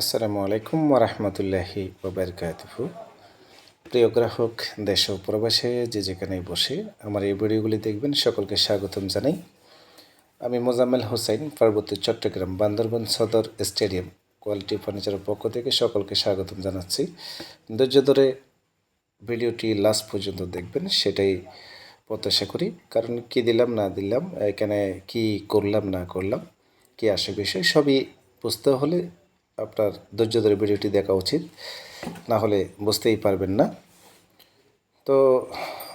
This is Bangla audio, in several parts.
আসসালামু আলাইকুম ওরহমতুল্লাহি ওবরকাতুহু। প্রিয় গ্রাহক দেশ ও প্রবাসে যে যেখানে বসে আমার এই ভিডিওগুলি দেখবেন সকলকে স্বাগতম জানাই। আমি মোজাম্মেল হোসেন, পার্বত্য চট্টগ্রাম বান্দরবান সদর স্টেডিয়াম কোয়ালিটি ফার্নিচারের পক্ষ থেকে সকলকে স্বাগতম জানাচ্ছি। ধৈর্য ধরে ভিডিওটি লাস্ট পর্যন্ত দেখবেন, সেটাই প্রত্যাশা করি। কারণ কি দিলাম না দিলাম, এখানে কি করলাম না করলাম, কি আসে বিষয় সবই বুঝতে হলে আপনার ধৈর্য ধরে ভিডিওটি দেখা উচিত, না হলে বুঝতেই পারবেন না। তো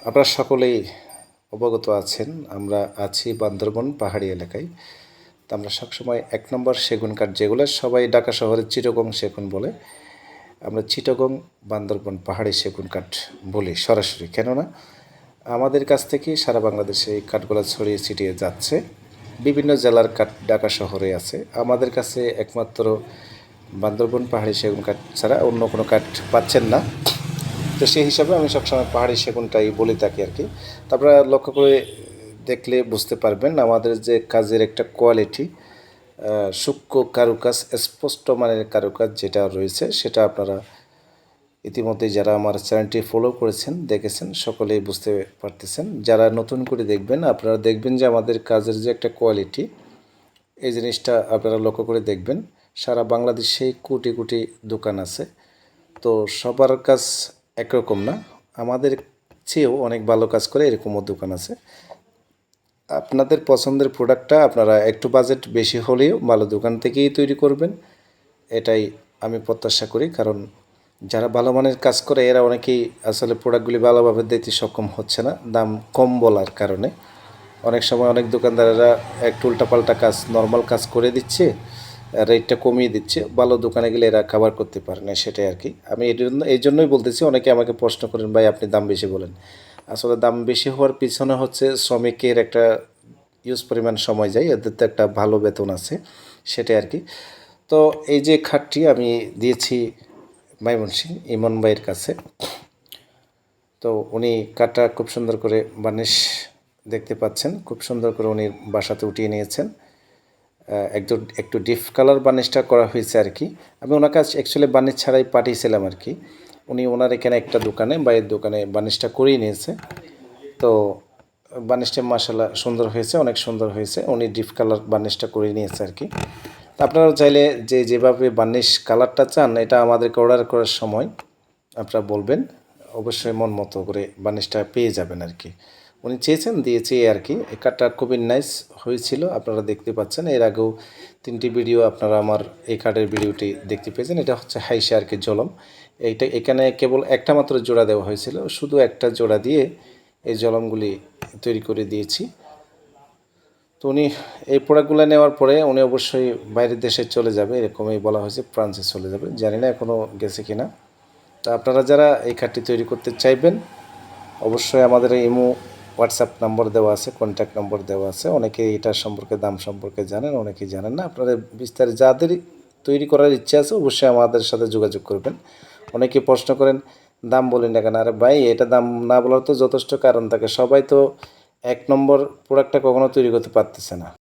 আপনারা সকলেই অবগত আছেন, আমরা আছি বান্দরবন পাহাড়ি এলাকায়। তো আমরা সবসময় 1 নম্বর সেগুন কাঠ, যেগুলো সবাই ঢাকা শহরে চিটাগং সেগুন বলে, আমরা চিটাগং বান্দরবন পাহাড়ি সেগুন কাঠ বলি সরাসরি। কেননা আমাদের কাছ থেকে সারা বাংলাদেশে এই কাঠগুলো ছড়িয়ে ছিটিয়ে যাচ্ছে। বিভিন্ন জেলার কাঠ ঢাকা শহরে আছে, আমাদের কাছে একমাত্র বান্দরবন পাহাড়ি সেগুন কাঠ ছাড়া অন্য কোনো কাঠ পাচ্ছেন না। তো সেই হিসাবে আমি সবসময় পাহাড়ি সেগুনটাই বলে থাকি আর কি। তারপরে লক্ষ্য করে দেখলে বুঝতে পারবেন আমাদের যে কাজের একটা কোয়ালিটি, সূক্ষ্ম কারুকাজ, স্পষ্ট মানের কারুকাজ যেটা রয়েছে, সেটা আপনারা ইতিমধ্যে যারা আমার চ্যানেলটি ফলো করেছেন, দেখেছেন, সকলেই বুঝতে পারতেছেন। যারা নতুন করে দেখবেন, আপনারা দেখবেন যে আমাদের কাজের যে একটা কোয়ালিটি, এই জিনিসটা আপনারা লক্ষ্য করে দেখবেন। সারা বাংলাদেশে কোটি কোটি দোকান আছে, তো সবার কাজ একরকম না। আমাদের চেয়েও অনেক ভালো কাজ করে এরকমও দোকান আছে। আপনাদের পছন্দের প্রোডাক্টটা আপনারা একটু বাজেট বেশি হলেও ভালো দোকান থেকেই তৈরি করবেন, এটাই আমি প্রত্যাশা করি। কারণ যারা ভালো মানের কাজ করে এরা অনেকেই আসলে প্রোডাক্টগুলি ভালোভাবে দিতে সক্ষম হচ্ছে না, দাম কম বলার কারণে। অনেক সময় অনেক দোকানদারেরা একটু উল্টাপাল্টা কাজ, নর্মাল কাজ করে দিচ্ছে, রেটটা কমিয়ে দিচ্ছে, ভালো দোকানে গেলে এরা কাভার করতে পারে না, সেটাই আর কি। আমি এই জন্যই বলতেছি, অনেকে আমাকে প্রশ্ন করেন, ভাই আপনি দাম বেশি বলেন। আসলে দাম বেশি হওয়ার পিছনে হচ্ছে শ্রমিকের একটা ইউজ পরিমাণ সময় যায়, এদের তো একটা ভালো বেতন আছে, সেটাই আর কি। তো এই যে খাটটি আমি দিয়েছি ময়মনসিংহ ইমন ভাইয়ের কাছে। তো উনি কাঠটা খুব সুন্দর করে বার্নিশ দেখতে পাচ্ছেন, খুব সুন্দর করে উনি বাসাতে উঠিয়ে নিয়েছেন। একটু ডিপ কালার বার্নিশটা করা হয়েছে আর কি। আমি ওনার কাছে অ্যাকচুয়ালি বার্নিশ ছাড়াই পাঠিয়েছিলাম আর কি। উনি ওনার এখানে একটা দোকানে, বাইরের দোকানে বার্নিশটা করিয়ে নিয়েছে। তো বার্নিশটা মাশাআল্লাহ সুন্দর হয়েছে, অনেক সুন্দর হয়েছে। উনি ডিপ কালার বার্নিশটা করে নিয়েছে আর কি। তো আপনারা চাইলে যেভাবে বার্নিশ কালারটা চান, এটা আমাদেরকে অর্ডার করার সময় আপনারা বলবেন, অবশ্যই মন মতো করে বার্নিশটা পেয়ে যাবেন আর কি। উনি চেয়েছেন, দিয়েছি আর কি। এই কাঠটা খুবই নাইস হয়েছিল, আপনারা দেখতে পাচ্ছেন। এর আগেও 3টি ভিডিও আপনারা আমার এই কাঠের ভিডিওটি দেখতে পেয়েছেন। এটা হচ্ছে হাইসা আর কি, জলম। এখানে কেবল একটা মাত্র জোড়া দেওয়া হয়েছিল, শুধু একটা জোড়া দিয়ে এই জলমগুলি তৈরি করে দিয়েছি। তো উনি এই প্রোডাক্টগুলো নেওয়ার পরে উনি অবশ্যই বাইরের দেশে চলে যাবে, এরকমই বলা হয়েছে, ফ্রান্সে চলে যাবে, জানি না এখনও গেছে কিনা। তা আপনারা যারা এই কার্ডটি তৈরি করতে চাইবেন, অবশ্যই আমাদের ইমো হোয়াটসঅ্যাপ নম্বর দেওয়া আছে, কন্ট্যাক্ট নম্বর দেওয়া আছে। অনেকে এটার সম্পর্কে, দাম সম্পর্কে জানেন, অনেকেই জানেন না। আপনারা বিস্তারিত যাদের তৈরি করার ইচ্ছা আছে, অবশ্যই আমাদের সাথে যোগাযোগ করবেন। অনেকে প্রশ্ন করেন দাম বলেন না কেন। আরে ভাই, এটা দাম না বলার তো যথেষ্ট কারণ থাকে। সবাই তো 1 নম্বর প্রোডাক্টটা কখনো তৈরি করতে পারতেছে না।